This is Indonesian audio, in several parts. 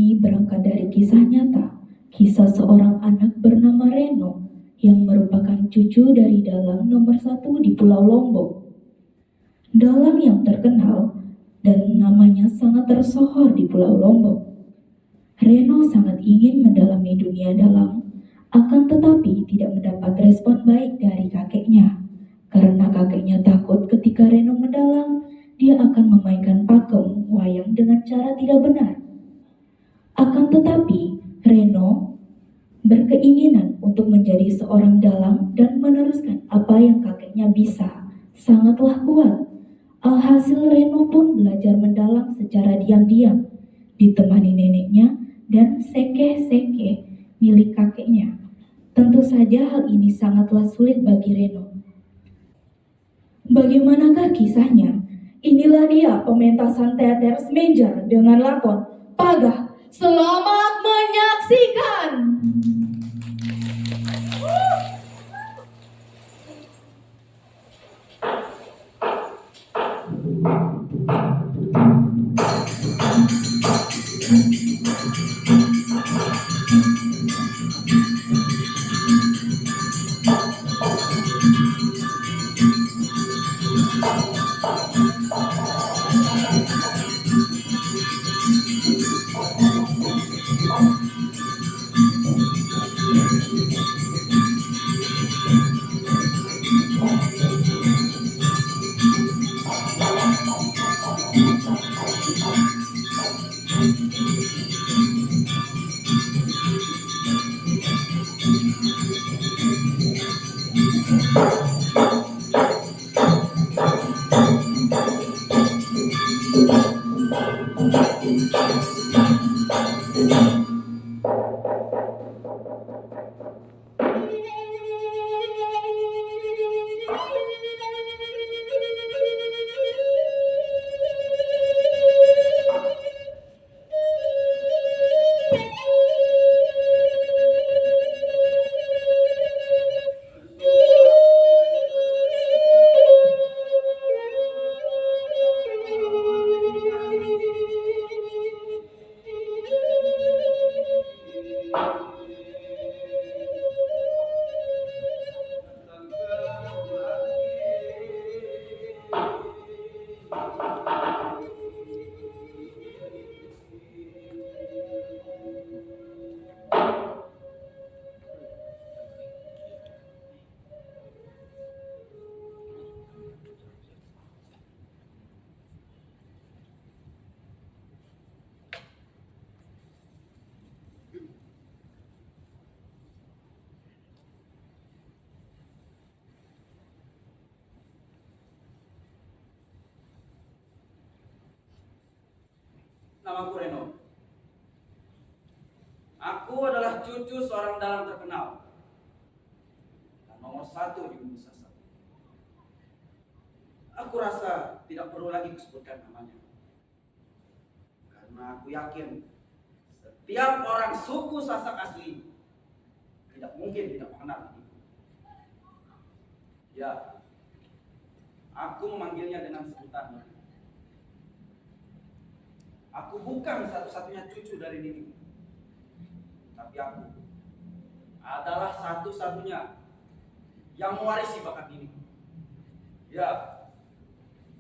ini berangkat dari kisah nyata, kisah seorang anak bernama Reno yang merupakan cucu dari dalang nomor 1 di Pulau Lombok. Dalang yang terkenal dan namanya sangat tersohor di Pulau Lombok. Reno sangat ingin mendalami dunia dalang, akan tetapi tidak mendapat respon baik dari kakeknya. Karena kakeknya takut ketika Reno mendalang, dia akan memainkan pakem wayang dengan cara tidak benar. Akan tetapi, Reno berkeinginan untuk menjadi seorang dalang dan meneruskan apa yang kakeknya bisa. Sangatlah kuat. Alhasil Reno pun belajar mendalang secara diam-diam, ditemani neneknya dan sekeh-sekeh milik kakeknya. Tentu saja hal ini sangatlah sulit bagi Reno. Bagaimanakah kisahnya? Inilah dia pementasan teater Semenjar dengan lakon Pagah. Selamat menyaksikan! Namaku Reno. Aku adalah cucu seorang dalang terkenal dan nomor 1 di Bumi Sasak. Aku rasa tidak perlu lagi disebutkan namanya, karena aku yakin setiap orang suku Sasak asli tidak mungkin tidak mengenal itu. Ya, aku memanggilnya dengan sebutan. Aku bukan satu-satunya cucu dari Nini, tapi aku adalah satu-satunya yang mewarisi bakat Nini. Ya,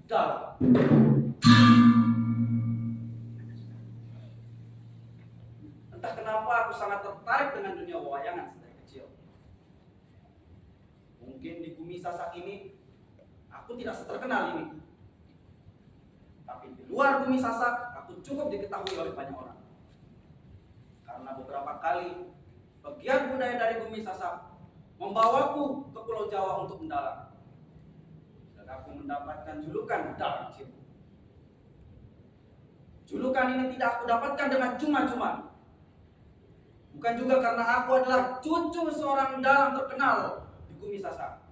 Dal. Entah kenapa aku sangat tertarik dengan dunia pewayangan sejak kecil. Mungkin di Bumi Sasak ini aku tidak seterkenal ini, tapi di luar Bumi Sasak aku cukup diketahui oleh banyak orang. Karena beberapa kali pegiat budaya dari Bumi Sasak membawaku ke Pulau Jawa untuk mendalang, dan aku mendapatkan julukan Dalang Cip. Julukan ini tidak aku dapatkan dengan cuma-cuma. Bukan juga karena aku adalah cucu seorang dalang terkenal di Bumi Sasak,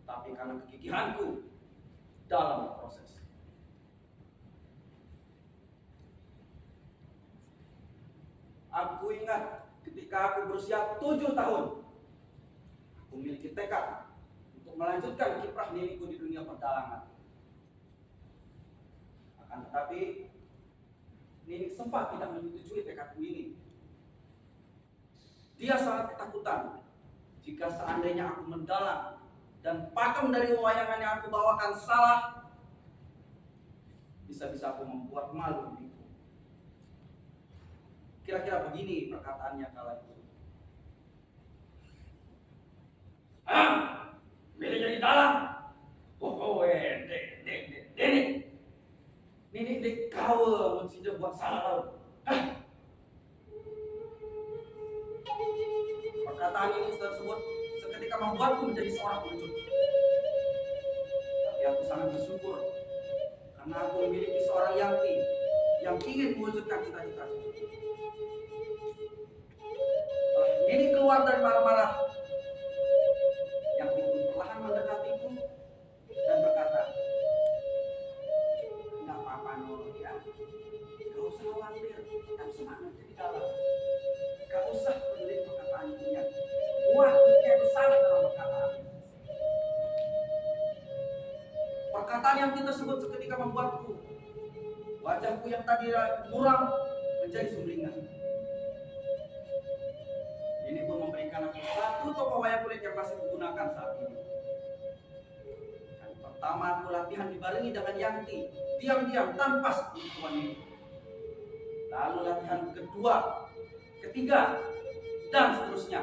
tapi karena kegigihanku dalam proses. Aku ingat ketika aku berusia 7 tahun, aku memiliki tekad untuk melanjutkan kiprah niniku di dunia perdalangan. Akan tetapi, Nini sempat tidak menyetujui tekadku ini. Dia sangat ketakutan jika seandainya aku mendalang dan pakem dari wayangan yang aku bawakan salah, bisa-bisa aku membuat malu diriku. Kira-kira begini perkataannya kala itu. Milih jadi dalang. Ini kau mesti buat salah. Perkataan ini tersebut seketika membuatku menjadi seorang pengecut. Tapi aku sangat bersyukur karena aku memiliki seorang Yanti yang ingin mewujudkan cita-cita. Setelah ini keluar dari marah-marah, Yanti pun perlahan mendekatiku dan berkata, "Tidak apa-apa Nur ya, gak usah khawatir, tetap semangat jadi dalam. Gak usah peduli perkataan ibunya. Buat ibunya itu salah dalam perkataan." Perkataan yang tersebut seketika membuatku wajahku yang tadi muram menjadi sumringah. Ini pun memberikan aku satu toko wayang kulit yang masih kugunakan saat ini. Kali pertama aku latihan dibarengi dengan Yanti, diam-diam tanpa sepengetahuan ini. Lalu latihan kedua, ketiga, dan seterusnya.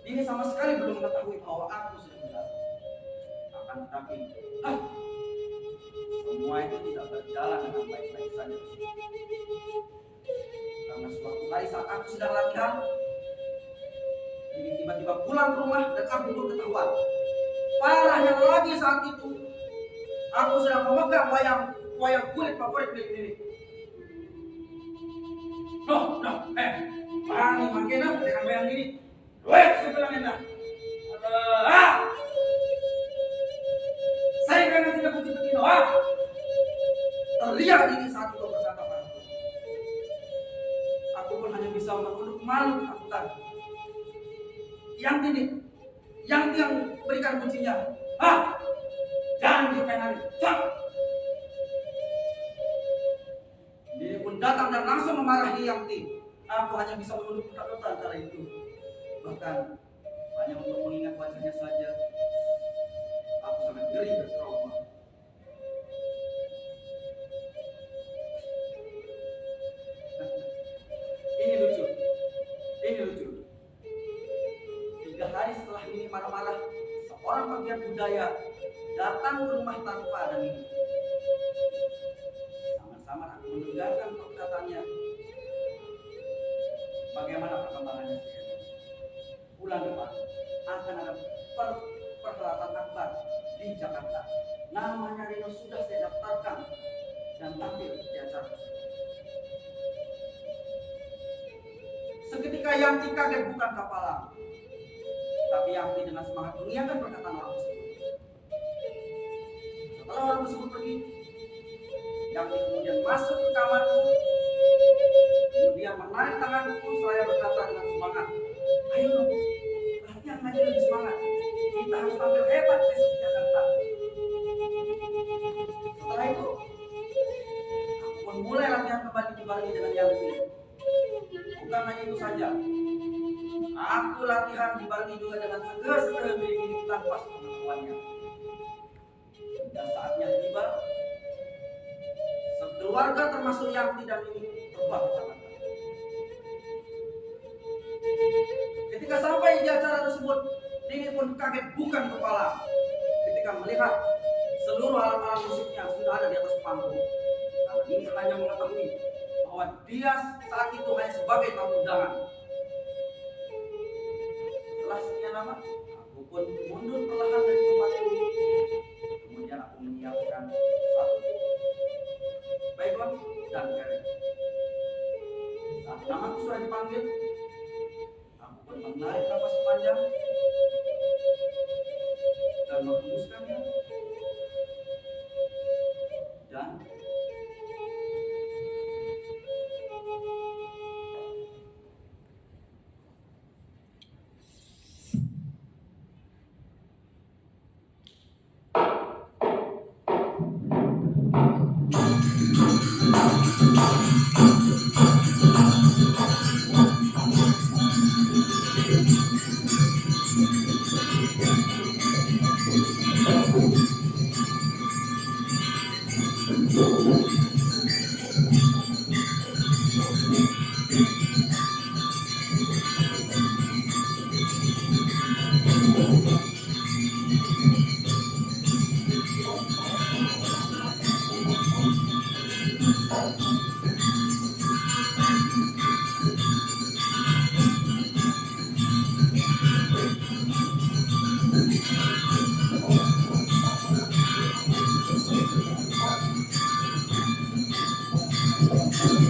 Ini sama sekali belum mengetahui bahwa aku sudah benar. Akan tetapi, semua itu tidak berjalan dengan baik-baik saja. Karena suatu hari saat aku sedang latihan, ini tiba-tiba pulang ke rumah dan aku pun ketahuan. Parahnya lagi saat itu, aku sedang memegang wayang kulit favorit milik. Pani makena dengan wayang ini. Weh, sebelah mana? Saya kan tidak punya begitu, Terlihat ini saat itu berkata padaku. Aku pun hanya bisa menunduk malu ketakutan. Yang berikan kuncinya. Jangan dipengaruhi. Dia pun datang dan langsung memarahi Yanti. Aku hanya bisa menunduk ketakutan kala itu. Bahkan hanya untuk mengingat wajahnya saja, aku sangat geri dan trauma. Ini lucu. 3 hari setelah ini marah-marah, seorang pegiat budaya datang ke rumah tanpa ada ini. Sama-sama aku mendengarkan perkataannya. Bagaimana perkembangannya? Bulan depan akan ada perhelatan akbar di Jakarta. Namanya Reno sudah saya daftarkan dan tampil di acara tersebut. Seketika Yanti kaget bukan kapalang, tapi Yanti dengan semangat mengiyakan perkataan orang tersebut. Setelah orang tersebut pergi, Yanti kemudian masuk ke kamarku, kemudian menarik tanganku seraya berkata dengan semangat, "Ayo dong, latihan lagi lebih semangat. Kita harus tampil hebat besok di Jakarta." Setelah itu, aku pun mulai latihan kembali dibarengi dengan Yanti. Bukan hanya itu saja, aku latihan dibarengi juga dengan segera milik tanpa sepengetahuannya. Dan saatnya tiba, sekeluarga termasuk Yanti dan ini terbang ke Jakarta. Ketika sampai di acara tersebut, Nini pun kaget bukan kepala ketika melihat seluruh alat-alat musiknya sudah ada di atas panggung. Karena Nini hanya mengetahui bahwa dia saat itu hanya sebagai tamu undangan. Setelah sekian lama, aku pun mundur perlahan dari tempat itu. Kemudian aku menyiapkan satu background dan kerek. Saat namaku sudah dipanggil, aku pun menarik nafas panjang dan menghembuskannya. Dan Ya,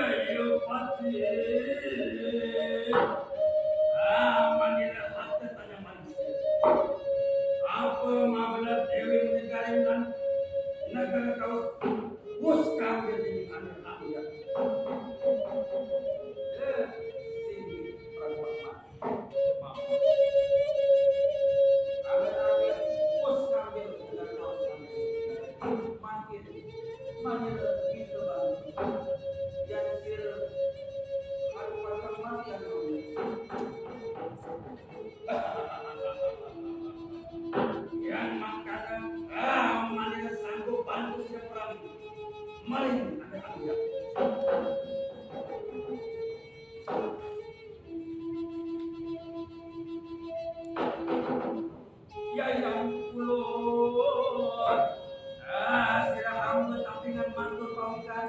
ya, pasti. Manilah hati tanya manusia. Apa mabelat dewi meninggalin dan negara kau bus kami di anak dia. Sini perempuan mah. Ambil bos ngambil dengan kaos makin makin gitu bang. Yang kir aku pasang mati aku. Yang makanya manilah sanggup bantu siapa lagi. Mari anak dia. Ya yang ulur. Sila hamba tampingan mantu pawikan.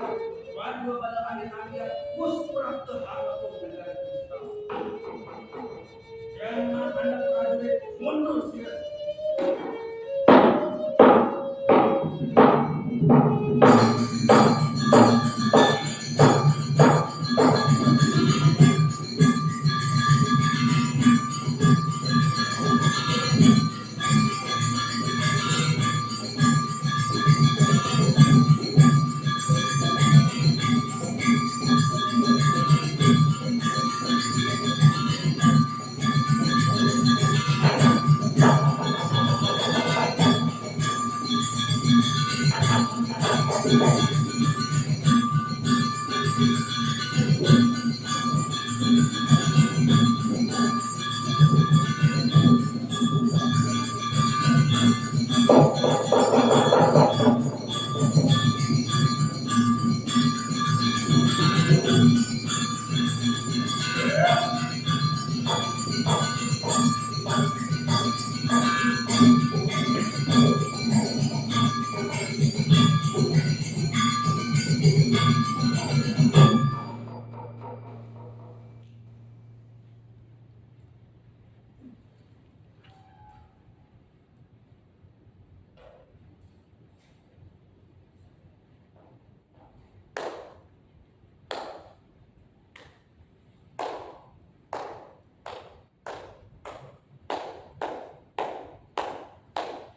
Waduh pada angin-angin bus perang terhadap negara kita. Jangan anak prajurit mundur sila.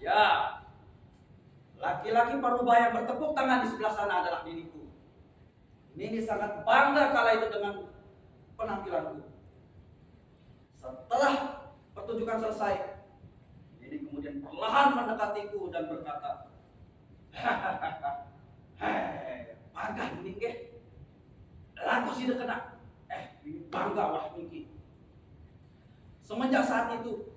Ya, laki-laki parubaya yang bertepuk tangan di sebelah sana adalah diriku. Nini sangat bangga kala itu dengan penampilanku. Setelah pertunjukan selesai, Nini kemudian perlahan mendekatiku dan berkata, hei, bangga Nini ke? Lagu sih kena. Nini bangga wah Niki. Semenjak saat itu,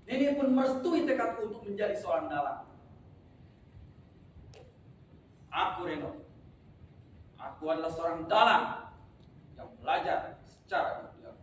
Nini pun merestui tekadku untuk menjadi seorang dalang. Aku Reno. Aku adalah seorang dalang yang belajar secara ikhtiar.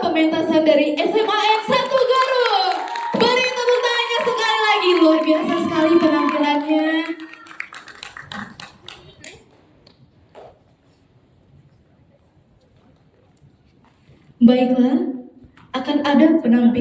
pementasan dari SMA N1 Garut. Beri tepuk tangannya sekali lagi, luar biasa sekali penampilannya. Baiklah, akan ada penampilan